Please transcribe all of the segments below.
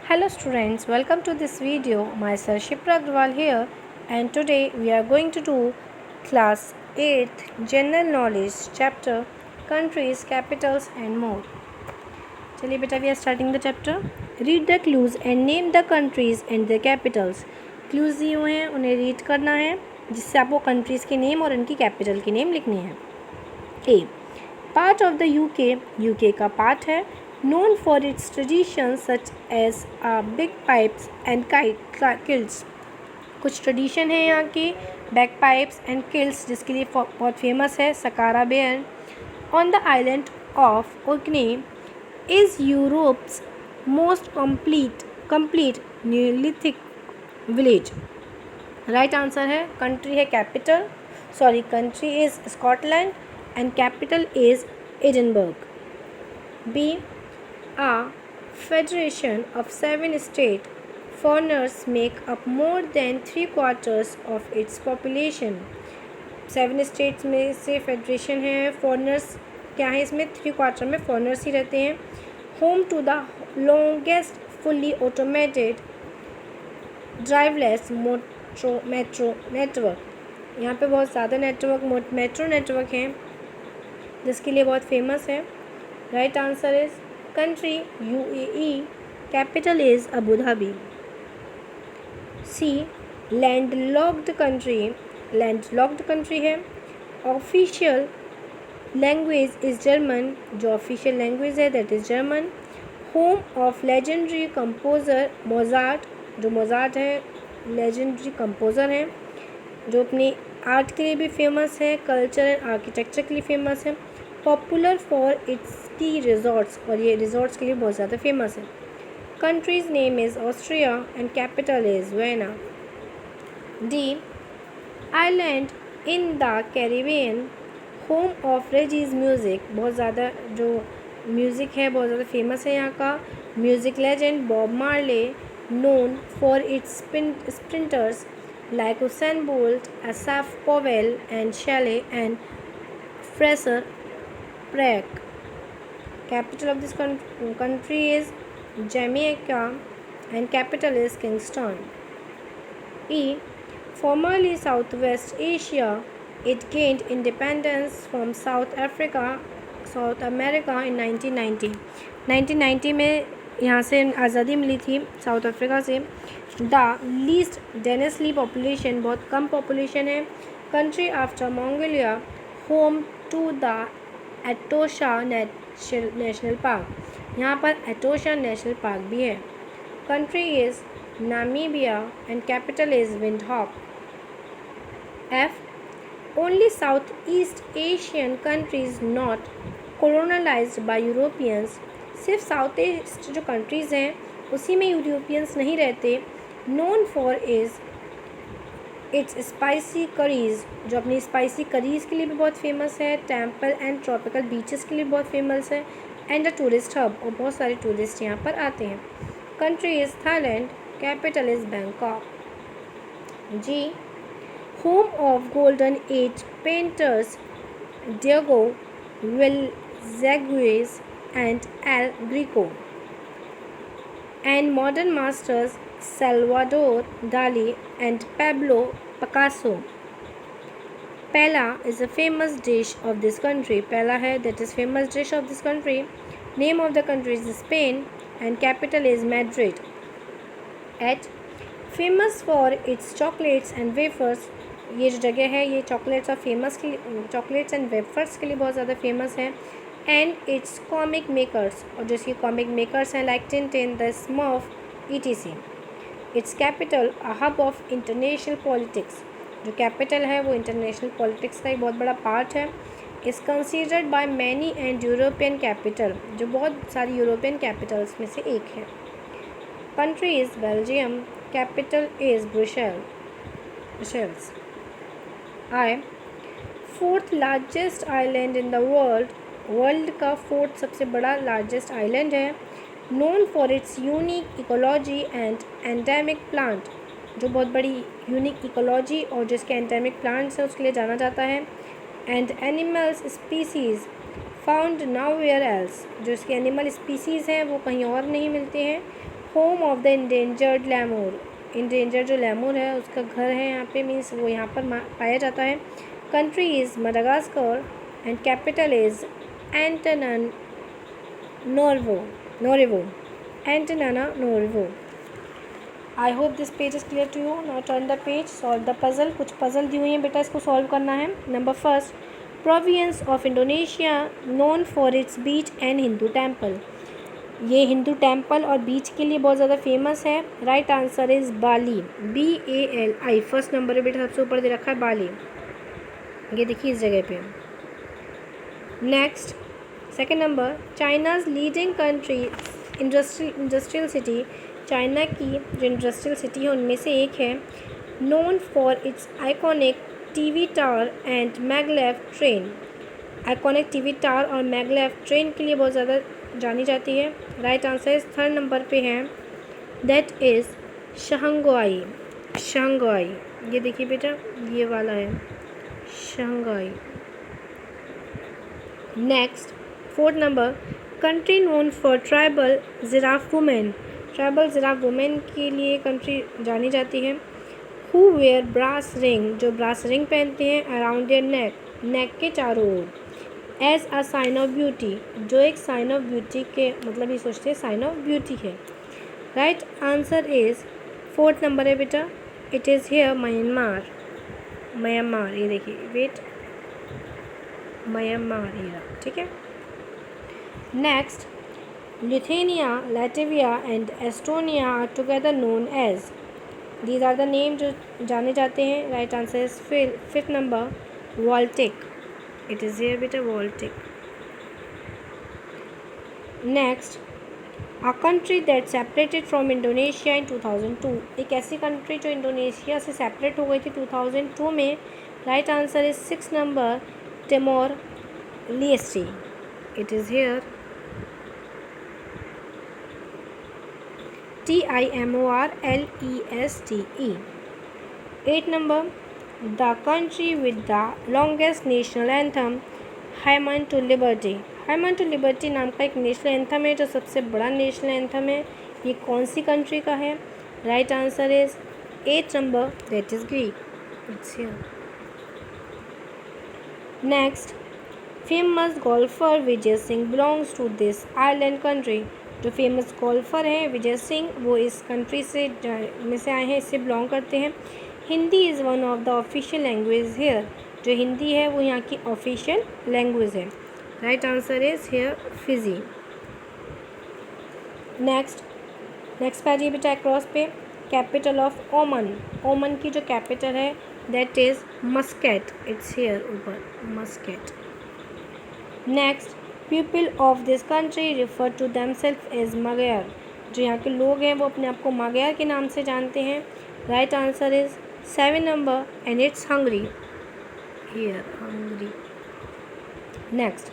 Hello students, welcome to this video. Myself Shipra Agrawal here, and today we are going to do class 8th General Knowledge chapter Countries, Capitals and more. चलिए बेटा, we are starting the chapter. Read the clues and name the countries and their capitals. Clues दिए हुए हैं, उन्हें read करना है जिससे आपको कंट्रीज़ के नेम और उनकी कैपिटल के नेम लिखनी है. A. Part of the UK का पार्ट है. known for its traditions such as big pipes and kilts. कुछ ट्रेडिशन है यहाँ की बैक पाइप्स एंड किल्स जिसके लिए बहुत फेमस है. Skara Brae on the island of Orkney is Europe's most complete Neolithic village. Right answer है country है country is Scotland and capital is Edinburgh. B. A federation of 7 states, foreigners make up more than 3/4 of its population. 7 states में से federation है. Foreigners क्या है इसमें? 3/4 में foreigners ही रहते हैं. Home to the longest fully automated driverless metro network. यहाँ पे बहुत ज़्यादा मेट्रो नेटवर्क हैं जिसके लिए बहुत फेमस है. Right answer is country UAE, capital is Abu Dhabi. C. Landlocked country है. Official language is German. जो official language है that is German. Home of legendary composer Mozart. जो Mozart है legendary composer है जो अपनी आर्ट के लिए भी फेमस है, कल्चर एंड आर्किटेक्चर के लिए फेमस है. Popular for its ski resorts, और ये रिजॉर्ट्स के लिए बहुत ज़्यादा फेमस है. Country's name is Austria and capital is Vienna. D. Island in the Caribbean, home of reggae music. बहुत ज़्यादा जो म्यूज़िक है बहुत ज़्यादा फेमस है यहाँ का. Music legend Bob Marley, known for its sprinters like Usain Bolt, Asaf Powell and Shelley and Fraser Prague. Capital of this country is Jamaica and capital is Kingston. E. Formerly Southwest Asia, it gained independence from South America in 1990. 1990 में यहाँ से आज़ादी मिली थी South Africa से. The least densely population, बहुत कम population है. Country after Mongolia, home to the Etosha national park. यहाँ पर एटोशा नेशनल पार्क भी है. Country is Namibia and capital is Windhoek. F. Only south east Asian countries not colonised by Europeans. सिर्फ south east जो countries हैं उसी में Europeans नहीं रहते. Known for is its spicy curries, जो अपनी स्पाइसी करीज़ के लिए भी बहुत फेमस है. टेम्पल एंड ट्रॉपिकल बीचेस के लिए बहुत फेमस है. एंड अ टूरिस्ट हब, और बहुत सारे टूरिस्ट यहाँ पर आते हैं. Country is Thailand, capital is Bangkok. G. Home of golden age painters Diego Velazquez and Al Greco, and modern masters Salvador Dali and Pablo Picasso. Paella is a famous dish of this country. Paella है that is famous dish of this country. Name of the country is Spain and capital is Madrid. At famous for its chocolates and wafers. ये जो जगह है ये chocolates and wafers के लिए बहुत ज़्यादा फेमस है. एंड इट्स कॉमिक मेकर्स, और जो इसके कॉमिक मेकर्स हैं like Tintin, the smurf, etc. It's capital a hub of international politics. जो कैपिटल है वो इंटरनेशनल पॉलिटिक्स का एक बहुत बड़ा पार्ट है. Is considered by many and European capital, जो बहुत सारी यूरोपियन कैपिटल्स में से एक है. Country is Belgium, capital is Brussels. I. Fourth largest island in the world का फोर्थ सबसे बड़ा लार्जेस्ट आइलैंड है. Known for it's unique ecology and endemic plant, जो बहुत बड़ी यूनिक इकोलॉजी और जिसके एंडेमिक प्लांट्स हैं उसके लिए जाना जाता है. And animals species found nowhere else, जो इसके एनिमल स्पीसीज़ हैं वो कहीं और नहीं मिलते हैं. Home of the endangered lemur, endangered जो लैमूर है उसका घर है यहाँ पे, मीन्स वो यहाँ पर पाया जाता है। Country is Madagascar and capital is Antananarivo, Antananarivo. I hope this page is clear to you. Now turn the page, solve the puzzle. कुछ पजल दी हुई हैं बेटा, इसको सॉल्व करना है। Number first, province of Indonesia known for its beach and Hindu temple. ये Hindu temple और बीच के लिए बहुत ज़्यादा फेमस है। Right answer is Bali, BALI। First number पे बेटा सबसे ऊपर दे रखा है बाली, ये देखिए इस जगह पे। Next, second number, China's leading country industrial city. China की जो इंडस्ट्रियल सिटी है उनमें से एक है। Known for it's iconic TV tower and maglev train. Iconic TV tower और मैगलेव ट्रेन के लिए बहुत ज़्यादा जानी जाती है। राइट आंसर इस थर्ड नंबर पे है, दैट इज़ शंघाई। शंघाई, ये देखिए बेटा ये वाला है Shanghai. Next, fourth number, country known for tribal giraffe women. Tribal giraffe women के लिए कंट्री जानी जाती है। हु वेयर ब्रास रिंग, जो ब्रास रिंग पहनते हैं अराउंड देयर नेक, नेक के चारों ओर। As a sign of beauty, जो एक साइन ऑफ ब्यूटी के मतलब ये सोचते हैं साइन ऑफ ब्यूटी है। Right answer is fourth number है बेटा, it is here Myanmar. Myanmar, ये देखिए वेट, म्यांमार ये रहा, ठीक है। Next, Lithuania, Latvia and Estonia are together known as. These are the name जो जाने जाते हैं। Right answer is fifth number, Baltic. It is here बेटा Baltic. Next, a country that separated from Indonesia in 2002। एक ऐसी country जो Indonesia से separate हो गई थी 2002 में। Right answer is six number, टिमोर Leste. It is here TIMORLESTE। 8 number, the country with the longest national anthem, hymn to liberty. Hymn to liberty नाम का एक नेशनल एंथम है जो सबसे बड़ा नेशनल एंथम है। ये कौन सी कंट्री का है? Right answer is 8 number, that is Greek. It's here. Next, famous golfer Vijay Singh belongs to this island country. जो फेमस गोल्फर हैं विजय सिंह, वो इस कंट्री से में से आए हैं, इससे बिलोंग करते हैं। Hindi is one of the official language here. जो हिंदी है वो यहाँ की ऑफिशियल लैंग्वेज है। Right answer is here Fiji. Next page बेटा अक्रॉस पे, कैपिटल ऑफ ओमन। ओमन की जो कैपिटल है that is Muscat. It's here ऊपर, Muscat. Next, people of this country refer to themselves as Magar. जो यहाँ के लोग हैं वो अपने आप को मगैर के नाम से जानते हैं। Right answer is 7 number, and it's Hungary. Here Hungary. Next,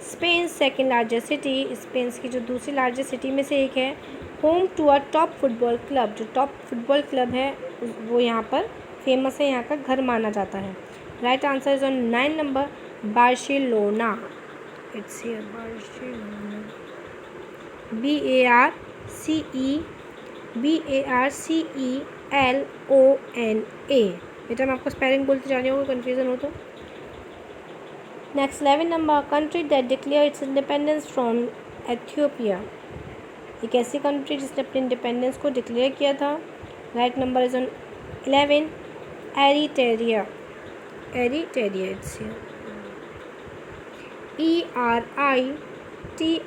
Spain second largest city. Spain की जो दूसरी लार्जेस्ट सिटी में से एक है। Home to a top football club. जो टॉप फुटबॉल क्लब है वो यहाँ पर फेमस है, यहाँ का घर माना जाता है। Right answer is on 9 number, Barcelona. It's here Barcelona, BARCELONA। बेटा मैं आपको स्पेलिंग बोलते जा रही हूँ, कन्फ्यूज़न हो तो। Next 11 number, country that declare it's independence from Ethiopia. एक ऐसी कंट्री जिसने अपने इंडिपेंडेंस को डिक्लेयर किया था। Right number is on 11, Eritrea. Eritrea, it's here ERITREA।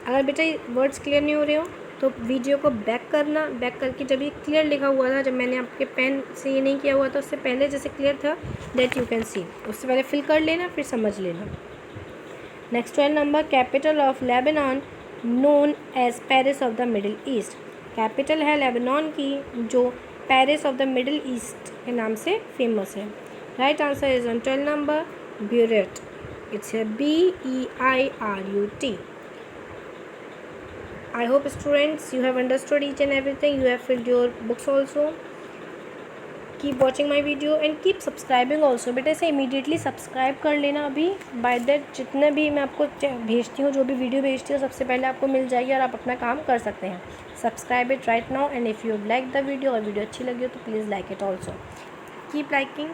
अगर बेटा वर्ड्स क्लियर नहीं हो रहे हो तो वीडियो को बैक करना, बैक करके जब ये क्लियर लिखा हुआ था, जब मैंने आपके पेन से ये नहीं किया हुआ था उससे पहले जैसे क्लियर था दैट यू कैन सी, उससे पहले फिल कर लेना फिर समझ लेना। Next 12 number, capital of Lebanon known as Paris of the Middle East. Capital है लेबनान की जो Paris of the Middle East के नाम से फेमस है। Right answer is on 12 number, Beirut. It's a BEIRUT. I hope students you have understood each and everything. You have filled your books also. Keep watching my video and keep subscribing also. बेटा इसे immediately subscribe कर लेना अभी, by that जितने भी मैं आपको भेजती हूँ, जो भी वीडियो भेजती हूँ, सबसे पहले आपको मिल जाएगी और आप अपना काम कर सकते हैं। Subscribe it right now and if you like the video और वीडियो अच्छी लगी हो तो please like it also. Keep liking,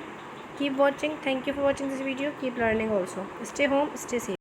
keep watching, thank you for watching this video, keep learning also, stay home, stay safe.